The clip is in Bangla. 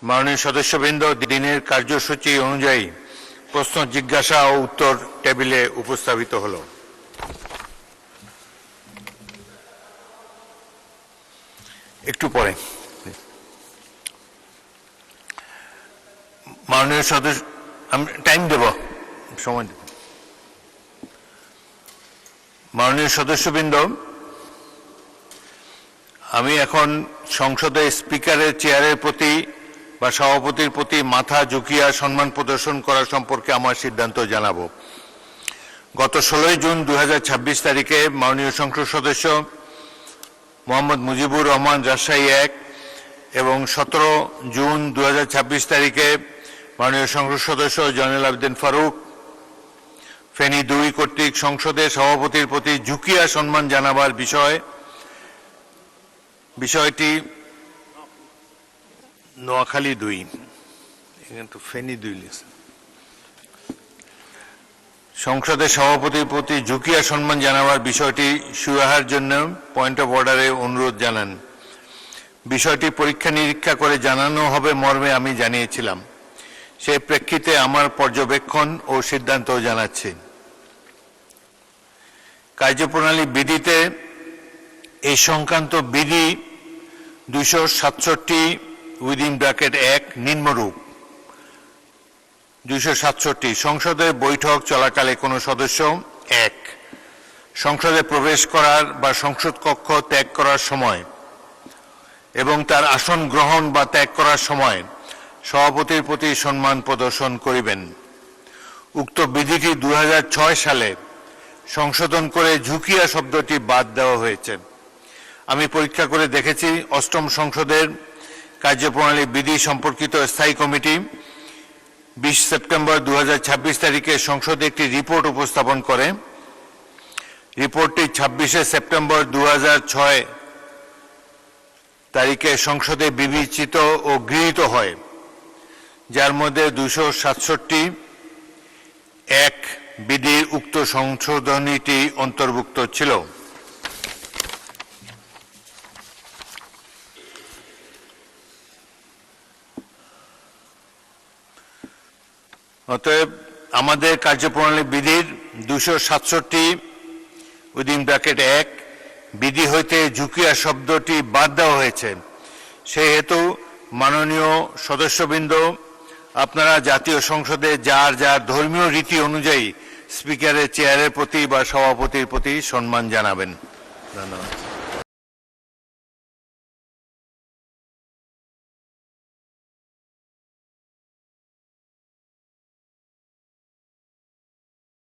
মাননীয় সদস্যবৃন্দ, দিনের কার্যসূচি অনুযায়ী প্রশ্ন জিজ্ঞাসা ও উত্তর টেবিলে উপস্থাপিত হলো। একটু পরে মাননীয় সদস্য, আমি টাইম দেব, সময় দেব। মাননীয় সদস্যবৃন্দ, আমি এখন সংসদের স্পিকারের চেয়ারের প্রতি বা সভাপতির প্রতি মাথা ঝুঁকিয়ে সম্মান প্রদর্শন করা সম্পর্কে আমার সিদ্ধান্ত জানাব। গত 16 জুন 2026 তারিখে মাননীয় সংসদ সদস্য মোহাম্মদ মুজিবুর রহমান রাজশাহী 1 এবং 17 জুন 2026 তারিখে মাননীয় সংসদ সদস্য জয়নুল আবেদিন ফারুক ফেনী 2 কর্তৃক সংসদের সভাপতির প্রতি ঝুঁকিয়া সম্মান জানাবার বিষয়টি নোয়াখালী 2, কিন্তু ফেনী 2 লিখছে। সংসদের সভাপতির প্রতি ঝুঁকিয়া সম্মান জানাবার বিষয়টি সুরাহার জন্য পয়েন্ট অফ অর্ডারে অনুরোধ জানান। বিষয়টি পরীক্ষা নিরীক্ষা করে জানানো হবে মর্মে আমি জানিয়েছিলাম। সেই প্রেক্ষিতে আমার পর্যবেক্ষণ ও সিদ্ধান্ত জানাচ্ছি। কার্যপ্রণালী বিধিতে এই সংক্রান্ত বিধি 267(1) নিম্নরূপ। 267 সংসদের বৈঠক চলাকালে কোনো সদস্য 1 সংসদে প্রবেশ করার বা সংসদ কক্ষ ত্যাগ করার সময় এবং তার আসন গ্রহণ বা ত্যাগ করার সময় সভাপতির প্রতি সম্মান প্রদর্শন করিবেন। উক্ত বিধিটি 2006 সালে সংশোধন করে ঝুঁকিয়া শব্দটি বাদ দেওয়া হয়েছে। আমি পরীক্ষা করে দেখেছি, 8ম সংসদের কার্যপ্রণালী বিধি সম্পর্কিত স্থায়ী কমিটি 20 সেপ্টেম্বর 2026 তারিখে সংসদে একটি রিপোর্ট উপস্থাপন করে। রিপোর্টটি 26 সেপ্টেম্বর 2006 তারিখে সংসদে বিবেচিত ও গৃহীত হয়, যার মধ্যে 267(1) বিধির উক্ত সংশোধনীটি অন্তর্ভুক্ত ছিল। অতএব আমাদের কার্যপ্রণালী বিধির 267(1) বিধি হইতে ঝুঁকিয়া শব্দটি বাদ দেওয়া হয়েছে। সেহেতু মাননীয় সদস্যবৃন্দ, আপনারা জাতীয় সংসদে যার যার ধর্মীয় রীতি অনুযায়ী স্পিকারের চেয়ারের প্রতি বা সভাপতির প্রতি সম্মান জানাবেন। ধন্যবাদ।